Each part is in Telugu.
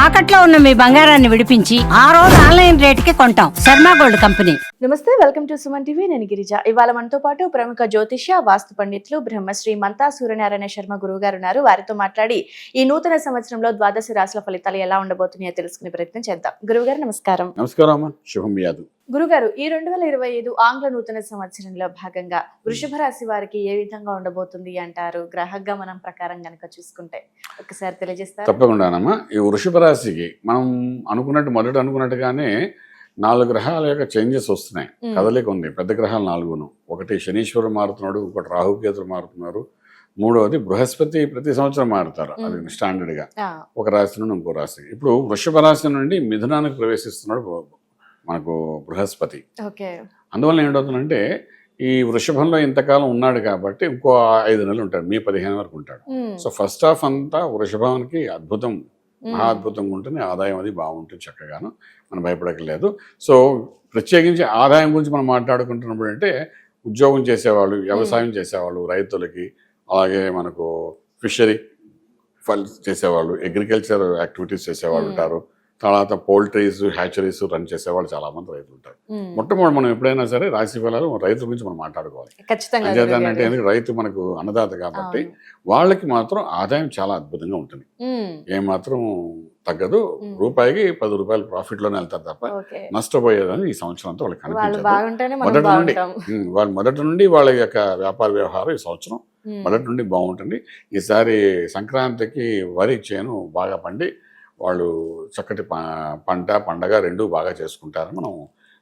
తాకట్లో ఉన్న మీ బంగారాన్ని విడిపించి ఆ రోజు ఆన్లైన్ రేటుకి కొంటాం. Sharma gold company. నమస్తే, వెల్కమ్ టు సుమన్ టీవీ. నేను గిరిజ. ఇవాళ మనతో పాటు ప్రముఖ జ్యోతిష్య వాస్తు పండితులు బ్రహ్మశ్రీ మంతా సూర్యనారాయణ శర్మ గురువు గారు ఉన్నారు. వారితో మాట్లాడి ఈ నూతన సంవత్సరంలో ద్వాదశ రాశుల ఫలితాలు ఎలా ఉండబోతున్నాయో తెలుసుకునే ప్రయత్నం చేద్దాం. గురువు గారు నమస్కారం. నమస్కారం అమ్మా, శుభం యాదు. గురుగారు, ఈ 2025 ఆంగ్ల నూతన సంవత్సరంలో భాగంగా వృషభ రాశి వారికి ఏ విధంగా ఉండబోతుంది అంటారు? గ్రహ గమనం ప్రకారం గనక చూసుకుంటే ఒకసారి తెలియజేస్తారు? తప్పకుండానమ్మా. ఈ వృషభ రాశికి మనం మొదట అనుకున్నట్టుగానే 4 గ్రహాల యొక్క చేంజెస్ వస్తున్నాయి. కదలిక ఉంది. పెద్ద గ్రహాలు 4. ఒకటి శనీశ్వరుడు మారుతున్నాడు, ఒకటి రాహుకేతులు మారుతున్నారు, మూడవది బృహస్పతి ప్రతి సంవత్సరం మారుతారు. అది స్టాండర్డ్ గా ఒక రాశి నుండి ఇంకో రాశి. ఇప్పుడు వృషభ రాశి నుండి మిథునానికి ప్రవేశిస్తున్నాడు మనకు బృహస్పతి. అందువల్ల ఏంటవుతుందంటే ఈ వృషభంలో ఇంతకాలం ఉన్నాడు కాబట్టి ఇంకో 5 నెలలు ఉంటాడు, మే 15 వరకు ఉంటాడు. సో ఫస్ట్ హాఫ్ అంతా వృషభానికి అద్భుతం, మహా అద్భుతంగా ఉంటుంది. ఆదాయం అది బాగుంటుంది, చక్కగాను, మనం భయపడక్కర్లేదు. సో ప్రత్యేకించి ఆదాయం గురించి మనం మాట్లాడుకుంటున్నప్పుడు అంటే ఉద్యోగం చేసేవాళ్ళు, వ్యవసాయం చేసేవాళ్ళు, రైతులకి, అలాగే మనకు ఫిషరీ చేసేవాళ్ళు, అగ్రికల్చర్ యాక్టివిటీస్ చేసేవాళ్ళు ఉంటారు. తర్వాత పోల్ట్రీస్, హ్యాచరీస్ రన్ చేసేవాళ్ళు చాలా మంది రైతులు ఉంటారు. మొట్టమొదటి మనం ఎప్పుడైనా సరే రాశి ఫలాలు రైతు గురించి మనం మాట్లాడుకోవాలి. అంటే ఎందుకు రైతు మనకు అన్నదాత కాబట్టి వాళ్ళకి మాత్రం ఆదాయం చాలా అద్భుతంగా ఉంటుంది. ఏమాత్రం తగ్గదు. రూపాయికి 10 రూపాయలు ప్రాఫిట్ లోనే వెళ్తారు తప్ప నష్టపోయేదని ఈ సంవత్సరం అంతా వాళ్ళకి కనిపించదు. మొదటి నుండి వాళ్ళ యొక్క వ్యాపార వ్యవహారం ఈ సంవత్సరం మొదటి నుండి బాగుంటుంది. ఈసారి సంక్రాంతికి వరి చేను బాగా పండి వాళ్ళు చక్కటి పండగ 2 బాగా చేసుకుంటారని మనం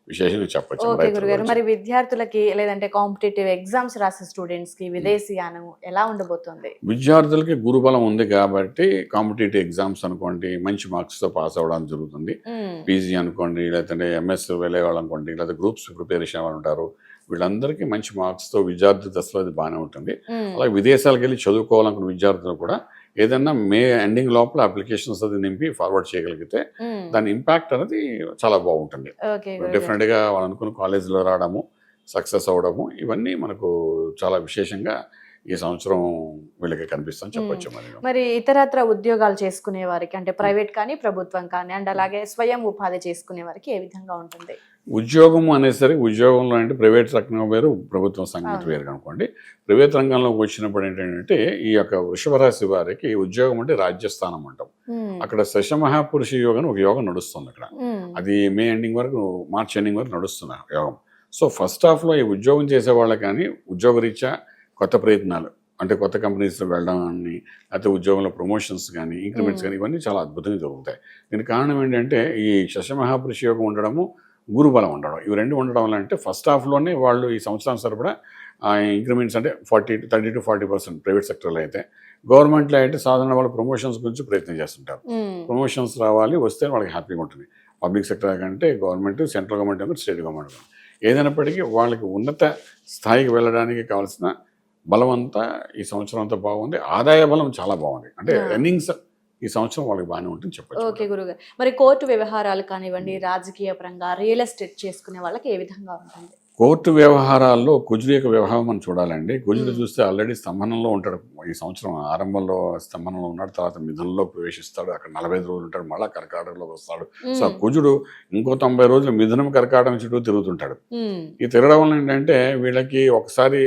విశేషంగా చెప్పచ్చు. మరి విద్యార్థులకి లేదంటే కాంపిటేటివ్ ఎగ్జామ్స్ రాసే స్టూడెంట్స్ కి విదేశీయానం ఎలా ఉండబోతుంది? విద్యార్థులకి గురుబలం ఉంది కాబట్టి కాంపిటేటివ్ ఎగ్జామ్స్ అనుకోండి మంచి మార్క్స్ తో పాస్ అవ్వడం జరుగుతుంది. పీజీ అనుకోండి, లేదంటే ఎంఎస్ వెళ్ళే వాళ్ళు అనుకోండి, లేదా గ్రూప్స్ ప్రిపేరేషన్ వాళ్ళు ఉంటారు, వీళ్ళందరికీ మంచి మార్క్స్ తో విద్యార్థి దశలో అది బాగానే ఉంటుంది. అలాగే విదేశాలకు వెళ్ళి చదువుకోవాలనుకున్న విద్యార్థులు కూడా ఏదన్నా మే ఎండింగ్ లోపల అప్లికేషన్స్ అది నింపి ఫార్వర్డ్ చేయగలిగితే దాని ఇంపాక్ట్ అనేది చాలా బాగుంటుంది. డెఫినెట్ గా వాళ్ళు అనుకున్న కాలేజీలో రావడము, సక్సెస్ అవడము, ఇవన్నీ మనకు చాలా విశేషంగా ఈ సంవత్సరం వీళ్ళకి కనిపిస్తుందని చెప్పొచ్చు. మరి ఇతరత్ర ఉద్యోగాలు చేసుకునే వారికి అంటే ప్రైవేట్ కానీ ప్రభుత్వం కానీ అండ్ అలాగే స్వయం ఉపాధి చేసుకునే వారికి ఏ విధంగా ఉంటుంది? ఉద్యోగం అనేసరికి ఉద్యోగంలో అంటే ప్రైవేట్ రంగం వేరు, ప్రభుత్వం సంగతి వేరు అనుకోండి. ప్రైవేట్ రంగంలోకి వచ్చినప్పుడు ఏంటంటే ఈ యొక్క వృషభ రాశి వారికి ఉద్యోగం అంటే రాజ్యస్థానం అంటాం. అక్కడ శశమహాపురుష యోగం ఒక యోగం నడుస్తుంది అక్కడ. అది మే ఎండింగ్ వరకు, మార్చ్ ఎండింగ్ వరకు నడుస్తుంది యోగం. సో ఫస్ట్ హాఫ్ లో ఈ ఉద్యోగం చేసే వాళ్ళకి కానీ ఉద్యోగరీత్యా కొత్త ప్రయత్నాలు అంటే కొత్త కంపెనీస్లో వెళ్ళడం కానీ, లేకపోతే ఉద్యోగంలో ప్రమోషన్స్ కానీ, ఇంక్రిమెంట్స్ కానీ, ఇవన్నీ చాలా అద్భుతంగా జరుగుతాయి. దీనికి కారణం ఏంటంటే ఈ శశమహాపురుష యోగం ఉండడము, గురుబలం ఉండడం, ఇవి 2 ఉండడం వల్ల అంటే ఫస్ట్ హాఫ్లోనే వాళ్ళు ఈ సంవత్సరం సరిపడా ఇంక్రిమెంట్స్ అంటే 30 to 40% ప్రైవేట్ సెక్టర్లో అయితే, గవర్నమెంట్లో అయితే సాధారణ వాళ్ళు ప్రమోషన్స్ గురించి ప్రయత్నం చేస్తుంటారు. ప్రమోషన్స్ రావాలి, వస్తే వాళ్ళకి హ్యాపీగా ఉంటుంది. పబ్లిక్ సెక్టర్ కంటే government, central government, state government ఏదైనప్పటికీ వాళ్ళకి ఉన్నత స్థాయికి వెళ్ళడానికి కావాల్సిన బలం అంతా ఈ సంవత్సరం అంతా బాగుంది. ఆదాయ బలం చాలా బాగుంది. అంటే ఎర్నింగ్స్ ఈ సంవత్సరం వాళ్ళకి బాగానే ఉంటుంది చెప్పచ్చు. ఓకే గురుగారు, మరి కోర్టు వ్యవహారాలు కానివ్వండి, రాజకీయ పరంగా రియల్ ఎస్టేట్ చేసుకునే వాళ్ళకి ఏ విధంగా ఉంటుంది? కోర్టు వ్యవహారాల్లో కుజుడు యొక్క వ్యవహారం మనం చూడాలండి. కుజుడు చూస్తే ఆల్రెడీ స్తంభనంలో ఉంటాడు. ఈ సంవత్సరం ఆరంభంలో స్తంభనంలో ఉన్నాడు, తర్వాత మిథునంలో ప్రవేశిస్తాడు, అక్కడ 45 రోజులు ఉంటాడు, మళ్ళీ కర్కాటకంలోకి వస్తాడు. సో కుజుడు ఇంకో 90 రోజులు మిథునం కర్కాటకం చుట్టూ తిరుగుతుంటాడు. ఈ తిరగడం వల్ల ఏంటంటే వీళ్ళకి ఒకసారి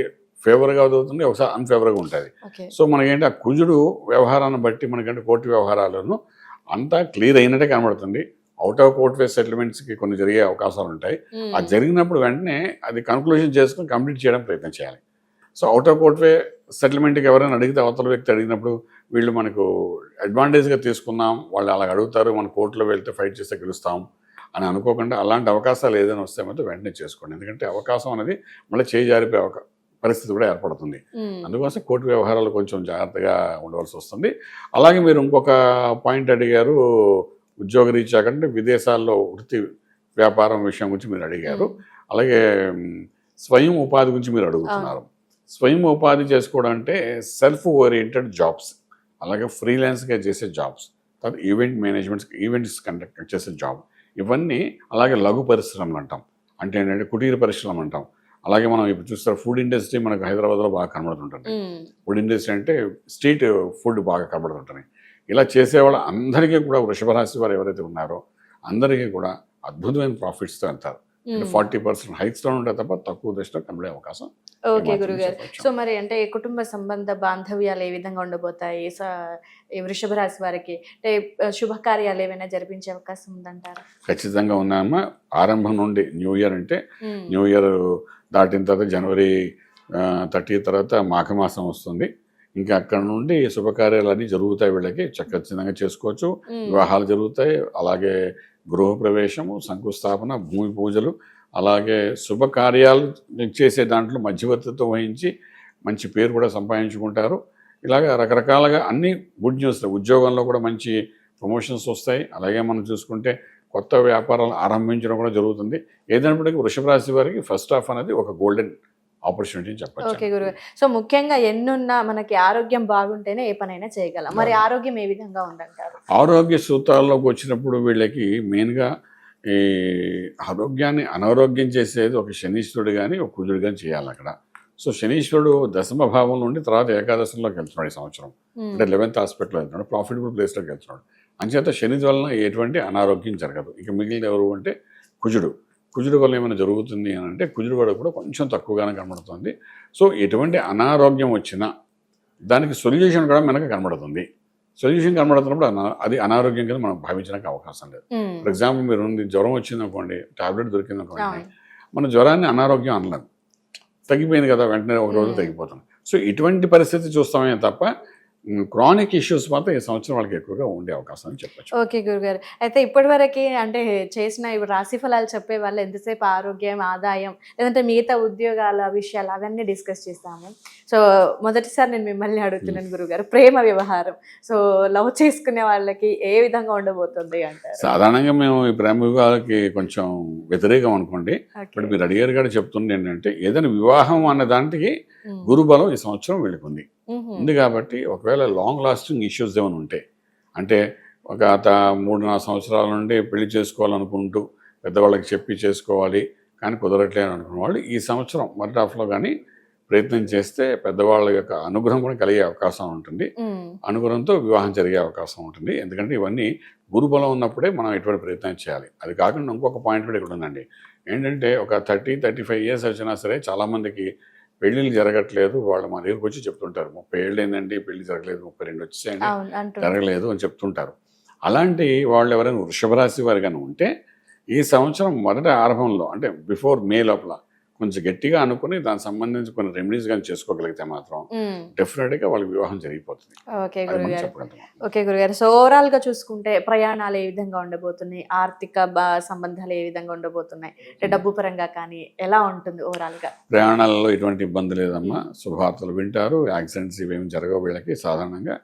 ఫేవర్గా అవుతుంది, ఒకసారి అన్ఫేవర్గా ఉంటుంది. సో మనకేంటి ఆ కుజుడు వ్యవహారాన్ని బట్టి మనకంటే కోర్టు వ్యవహారాలను అంతా క్లియర్ అయినట్టే కనబడుతుంది. అవుట్ ఆఫ్ కోర్ట్ వే సెటిల్మెంట్స్కి కొన్ని జరిగే అవకాశాలు ఉంటాయి. ఆ జరిగినప్పుడు వెంటనే అది కన్క్లూజన్ చేసుకుని కంప్లీట్ చేయడం ప్రయత్నం చేయాలి. సో అవుట్ ఆఫ్ కోర్ట్ వే సెటిల్మెంట్కి ఎవరైనా అడిగితే, అవతల వ్యక్తి అడిగినప్పుడు వీళ్ళు మనకు అడ్వాంటేజ్గా తీసుకున్నాం, వాళ్ళు అలా అడుగుతారు, మన కోర్టులో వెళ్తే ఫైట్ చేస్తే గెలుస్తాం అని అనుకోకుండా అలాంటి అవకాశాలు ఏదైనా వస్తే మాత్రం వెంటనే చేసుకోండి. ఎందుకంటే అవకాశం అనేది మళ్ళీ చేయి జారిపోయే పరిస్థితి కూడా ఏర్పడుతుంది. అందుకోసం కోర్టు వ్యవహారాలు కొంచెం జాగ్రత్తగా ఉండవలసి వస్తుంది. అలాగే మీరు ఇంకొక పాయింట్ అడిగారు, ఉద్యోగరీత్యా కంటే విదేశాల్లో వృత్తి వ్యాపారం విషయం గురించి మీరు అడిగారు. అలాగే స్వయం ఉపాధి గురించి మీరు అడుగుతున్నారు. స్వయం ఉపాధి చేసుకోవడం అంటే సెల్ఫ్ ఓరియంటెడ్ జాబ్స్, అలాగే ఫ్రీలాన్స్గా చేసే జాబ్స్, తర్వాత ఈవెంట్ మేనేజ్మెంట్స్, ఈవెంట్స్ కండక్ట్ చేసే జాబ్, ఇవన్నీ. అలాగే లఘు పరిశ్రమలు అంటాం, అంటే ఏంటంటే కుటీర పరిశ్రమ అంటాం. అలాగే మనం ఇప్పుడు చూస్తారు ఫుడ్ ఇండస్ట్రీ మనకు హైదరాబాద్లో బాగా కనబడుతుంటుంది. ఫుడ్ ఇండస్ట్రీ అంటే స్ట్రీట్ ఫుడ్ బాగా కనబడుతుంటుంది. ఇలా చేసేవాళ్ళు అందరికీ కూడా వృషభ రాశి వారు ఎవరైతే ఉన్నారో అందరికీ కూడా అద్భుతమైన ప్రాఫిట్స్తో వెళ్తారు. అంటే 40% హైట్స్లో ఉంటే తప్ప తక్కువ దశలో కనబడే అవకాశం. ఓకే గురుగారు. సో మరి అంటే కుటుంబ సంబంధ బాంధవ్యాలు ఏ విధంగా ఉండబోతాయి ఈ వృషభ రాశి వారికి? అంటే శుభకార్యాలు ఏమైనా జరిపించే అవకాశం ఉందంటారా? ఖచ్చితంగా ఉన్నాయమ్మా. ఆరంభం నుండి న్యూ ఇయర్ అంటే న్యూ ఇయర్ దాటిన తర్వాత జనవరి 30 తర్వాత మాఘమాసం వస్తుంది. ఇంకా అక్కడ నుండి శుభకార్యాలన్నీ జరుగుతాయి. వీళ్ళకి ఖచ్చితంగా చేసుకోవచ్చు. వివాహాలు జరుగుతాయి, అలాగే గృహప్రవేశము, శంకుస్థాపన, భూమి పూజలు, అలాగే శుభకార్యాలు చేసే దాంట్లో మధ్యవర్తిత్వం వహించి మంచి పేరు కూడా సంపాదించుకుంటారు. ఇలాగ రకరకాలుగా అన్ని గుడ్ న్యూస్. ఉద్యోగంలో కూడా మంచి ప్రమోషన్స్ వస్తాయి. అలాగే మనం చూసుకుంటే కొత్త వ్యాపారాలు ఆరంభించడం కూడా జరుగుతుంది. ఏదైనప్పటికీ వృషభ రాశి వారికి ఫస్ట్ హాఫ్ అనేది ఒక గోల్డెన్ ఆపర్చునిటీ చెప్పచ్చు. ఓకే గురుగారు. సో ముఖ్యంగా ఎన్నున్నా మనకి ఆరోగ్యం బాగుంటేనే ఏ పనైనా చేయగలం. మరి ఆరోగ్యం ఏ విధంగా ఉందంటారు? ఆరోగ్య సూత్రాల్లోకి వచ్చినప్పుడు వీళ్ళకి మెయిన్గా ఈ ఆరోగ్యాన్ని అనారోగ్యం చేసేది ఒక శనీశ్వరుడు కానీ ఒక కుజుడు కానీ చేయాలి అక్కడ. సో శనీశ్వరుడు దశమ భావం నుండి తర్వాత ఏకాదశంలోకి వెళ్తున్నాడు ఈ సంవత్సరం. అంటే 11th హాస్పిటల్లో వెళ్తున్నాడు, ప్రాఫిటబుల్ ప్లేస్లోకి వెళ్తున్నాడు. అంచేత శని వలన ఎటువంటి అనారోగ్యం జరగదు. ఇక మిగిలిన ఎవరు అంటే కుజుడు. కుజుడు వల్ల ఏమైనా జరుగుతుంది అని అంటే కుజుడు కూడా కొంచెం తక్కువగానే కనబడుతుంది. సో ఎటువంటి అనారోగ్యం వచ్చినా దానికి సొల్యూషన్ కూడా మనకు కనబడుతుంది. సొల్యూషన్ కనబడుతున్నప్పుడు అది అనారోగ్యం కింద మనం భావించడానికి అవకాశం లేదు. ఫర్ ఎగ్జాంపుల్ మీరు జ్వరం వచ్చింది అనుకోండి, టాబ్లెట్ దొరికింది అనుకోండి, మన జ్వరాన్ని అనారోగ్యం అనలేదు, తగ్గిపోయింది కదా, వెంటనే ఒక రోజు తగ్గిపోతుంది. సో ఇటువంటి పరిస్థితి చూస్తామే తప్ప క్రానిక్ ఇష్యూస్ మాత్రం ఈ సంవత్సరం వాళ్ళకి ఎక్కువగా ఉండే అవకాశం అని చెప్పచ్చు. ఓకే గురుగారు. అయితే ఇప్పటి వరకు అంటే చేసిన రాశి ఫలాలు చెప్పే వాళ్ళు ఎంతసేపు ఆరోగ్యం, ఆదాయం, లేదంటే మిగతా ఉద్యోగాల విషయాలు అవన్నీ డిస్కస్ చేస్తాము. సో మొదటిసారి నేను మిమ్మల్ని అడుగుతున్నాను గురుగారు, ప్రేమ వ్యవహారం. సో లవ్ చేసుకునే వాళ్ళకి ఏ విధంగా ఉండబోతుంది అంటారు? సాధారణంగా మేము ఈ ప్రేమ వివాహాలకి కొంచెం వ్యతిరేకం అనుకోండి. ఇప్పుడు మీరు అడిగారు కూడా చెప్తుంది ఏంటంటే ఏదైనా వివాహం అన్న దానికి గురుబలం ఈ సంవత్సరం వెళ్ళుకుంది ఉంది. కాబట్టి ఒకవేళ లాంగ్ లాస్టింగ్ ఇష్యూస్ ఏమైనా ఉంటే, అంటే ఒక 3-4 సంవత్సరాల నుండి పెళ్లి చేసుకోవాలనుకుంటూ పెద్దవాళ్ళకి చెప్పి చేసుకోవాలి కానీ కుదరట్లేదు అనుకున్న వాళ్ళు ఈ సంవత్సరం మొదటి హాఫ్లో కానీ ప్రయత్నం చేస్తే పెద్దవాళ్ళ యొక్క అనుగ్రహం కూడా కలిగే అవకాశం ఉంటుంది. అనుగ్రహంతో వివాహం జరిగే అవకాశం ఉంటుంది. ఎందుకంటే ఇవన్నీ గురుబలం ఉన్నప్పుడే మనం ఎటువంటి ప్రయత్నం చేయాలి. అది కాకుండా ఇంకొక పాయింట్ కూడా ఇక్కడ ఉందండి. ఏంటంటే ఒక 30-35 ఇయర్స్ వచ్చినా సరే చాలామందికి పెళ్ళిళ్ళు జరగట్లేదు. వాళ్ళు మా దగ్గరికి వచ్చి చెప్తుంటారు, 30 ఏళ్ళు ఏంటండి పెళ్లి జరగలేదు, 32 వచ్చేయండి జరగలేదు అని చెప్తుంటారు. అలాంటి వాళ్ళు ఎవరైనా వృషభ రాశి వారు కానీ ఉంటే ఈ సంవత్సరం మొదటి ఆరంభంలో అంటే బిఫోర్ మే లోపల కొంచెం గట్టిగా అనుకుని దానికి సంబంధించి కొన్ని రెమెడీస్ కానీ చేసుకోగలిగితే మాత్రం డెఫినెట్గా వాళ్ళకి వివాహం జరిగిపోతుంది. ఓకే గురుగారు. ఓకే గురుగారు. సో ఓవరాల్ గా చూసుకుంటే ప్రయాణాలు ఏ విధంగా ఉండబోతున్నాయి, ఆర్థిక సంబంధాలు ఏ విధంగా ఉండబోతున్నాయి, అంటే డబ్బు పరంగా కానీ ఎలా ఉంటుంది ఓవరాల్ గా? ప్రయాణాలలో ఎటువంటి ఇబ్బంది లేదమ్మా. శుభవార్తలు వింటారు, యాక్సిడెంట్స్ ఇవేమి జరగవు. వీళ్ళకి సాధారణంగా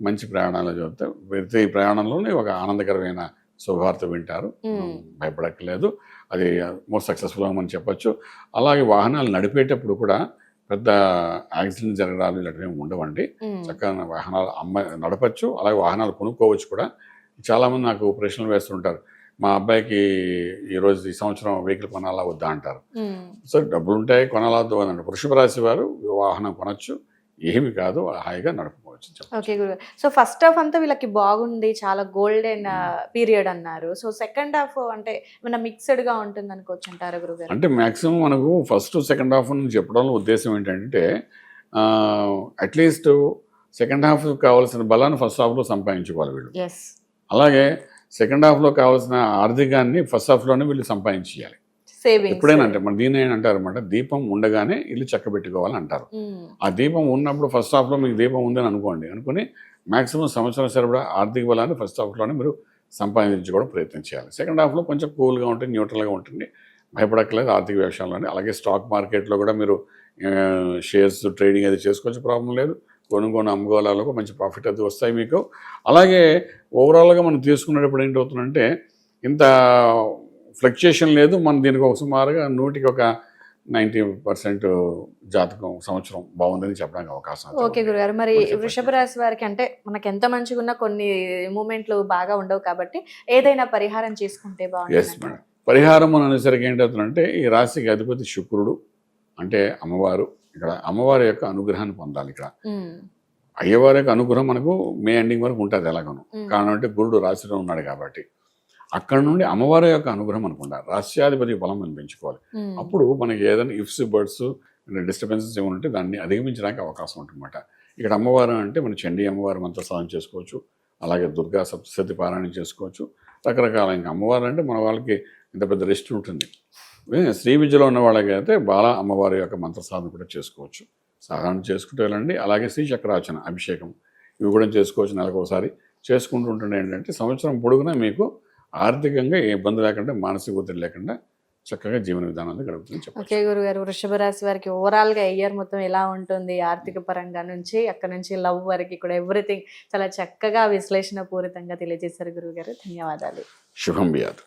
మంచి ప్రయాణాలు జరుగుతాయి. ప్రతి ప్రయాణంలోనే ఒక ఆనందకరమైన శుభవార్త వింటారు, భయపడక్కర్లేదు. అది మోస్ట్ సక్సెస్ఫుల్గా మనం చెప్పచ్చు. అలాగే వాహనాలు నడిపేటప్పుడు కూడా పెద్ద యాక్సిడెంట్ జరగడాలు ఇలాంటివి ఉండవండి. చక్కగా వాహనాలు నడపచ్చు, అలాగే వాహనాలు కొనుక్కోవచ్చు కూడా. చాలామంది నాకు ప్రశ్నలు వేస్తుంటారు, మా అబ్బాయికి ఈ సంవత్సరం వెహికల్ కొనాలా వద్దా అంటారు. సో డబ్బులు ఉంటాయి, కొనాలా వద్దు అని అంటే వృషభ రాశి వారు వాహనం కొనచ్చు, ఏమి కాదు, హాయిగా నడుపుకోవచ్చు. ఓకే గురు. సో ఫస్ట్ హాఫ్ అంతా వీళ్ళకి బాగుంది, చాలా గోల్డెన్ పీరియడ్ అన్నారు. సో సెకండ్ హాఫ్ అంటే మన మిక్స్డ్ గా ఉంటుంది అనుకోవచ్చు అంటారా గురుగారు? అంటే మాక్సిమం మనకు ఫస్ట్ సెకండ్ హాఫ్ నుంచి చెప్పడంలో ఉద్దేశం ఏంటంటే అట్లీస్ట్ సెకండ్ హాఫ్ కావాల్సిన బలాన్ని ఫస్ట్ హాఫ్లో సంపాదించుకోవాలి వీళ్ళు. అలాగే సెకండ్ హాఫ్లో కావాల్సిన ఆర్థికాన్ని ఫస్ట్ హాఫ్లోనే వీళ్ళు సంపాదించేయాలి. ఎప్పుడైనా అంటే మన దీని అంటారు అనమాట, దీపం ఉండగానే ఇల్లు చక్కబెట్టుకోవాలని అంటారు. ఆ దీపం ఉన్నప్పుడు ఫస్ట్ హాఫ్లో మీకు దీపం ఉందని అనుకుని మాక్సిమం సంవత్సరం సరిపడా ఆర్థిక బలాన్ని ఫస్ట్ హాఫ్లోనే మీరు సంపాదించుకోవడం ప్రయత్నం చేయాలి. సెకండ్ హాఫ్లో కొంచెం కూల్గా ఉంటుంది, న్యూట్రల్గా ఉంటుంది, భయపడక్కలేదు ఆర్థిక వ్యవసాయంలోనే. అలాగే స్టాక్ మార్కెట్లో కూడా మీరు షేర్స్ ట్రేడింగ్ అది చేసుకోవచ్చు, ప్రాబ్లం లేదు. కొనుగోలు అమ్మగోళాలకు మంచి ప్రాఫిట్ అది వస్తాయి మీకు. అలాగే ఓవరాల్గా మనం తీసుకునేటప్పుడు ఏంటవుతుందంటే ఇంత ఫ్లక్చుయేషన్ లేదు. మనం దీనికి ఒక సుమారుగా 90% జాతకం సంవత్సరం బాగుందని చెప్పడానికి అవకాశం. ఓకే గురుగారు. మరి వృషభ రాశి వారికి అంటే మనకి ఎంత మంచిగా ఉన్నా కొన్ని మూమెంట్లు బాగా ఉండవు కాబట్టి ఏదైనా పరిహారం చేసుకుంటే బాగుంటుంది? Yes madam. పరిహారం అని అనేసరికి ఏంటవుతుందంటే ఈ రాశికి అధిపతి శుక్రుడు, అంటే అమ్మవారు. ఇక్కడ అమ్మవారి యొక్క అనుగ్రహాన్ని పొందాలి. ఇక్కడ అయ్యవారి యొక్క అనుగ్రహం మనకు మే ఎండింగ్ వరకు ఉంటుంది ఎలాగను. ఉమ్, కారణం అంటే గురుడు రాశిలో ఉన్నాడు కాబట్టి అక్కడ నుండి అమ్మవారి యొక్క అనుగ్రహం మనకు ఉండాలి. రాశ్యాధిపతి బలం మనం పెంచుకోవాలి. ఉమ్, అప్పుడు మనకి ఏదైనా ఇఫ్స్ బర్డ్స్ డిస్టర్బెన్సెస్ ఏమైనా ఉంటే దాన్ని అధిగమించడానికి అవకాశం ఉంటుందన్నమాట. ఇక్కడ అమ్మవారు అంటే మన చండీ అమ్మవారి మంత్ర సాధన చేసుకోవచ్చు, అలాగే దుర్గా సప్తశతి పారాయణం చేసుకోవచ్చు. రకరకాల ఇంకా అమ్మవారు అంటే మన వాళ్ళకి ఇంత పెద్ద రెస్ట్ ఉంటుంది. శ్రీ విద్యలో ఉన్న వాళ్ళకి అయితే బాల అమ్మవారి యొక్క మంత్ర సాధన కూడా చేసుకోవచ్చు. సాధారణ చేసుకుంటూ వెళ్ళండి. అలాగే శ్రీ చక్రార్చన అభిషేకం ఇవి కూడా చేసుకోవచ్చు. నెలకు ఒకసారి చేసుకుంటూ ఉంటుండే ఏంటంటే సంవత్సరం పొడుగునా మీకు ఆర్థికంగా ఏ ఇబ్బంది లేకుండా, మానసిక ఒత్తిడి లేకుండా చక్కగా జీవన విధానాన్ని గడుపుతుంది చెప్పచ్చు. ఓకే గురుగారు, వృషభ రాశి వారికి ఓవరాల్ గా ఇయర్ మొత్తం ఎలా ఉంటుంది ఆర్థిక పరంగా నుంచి అక్కడ నుంచి లవ్ వరకు కూడా ఎవ్రీథింగ్ చాలా చక్కగా విశ్లేషణ పూరితంగా తెలియజేశారు గురుగారు. ధన్యవాదాలు. శుభం బియాదు.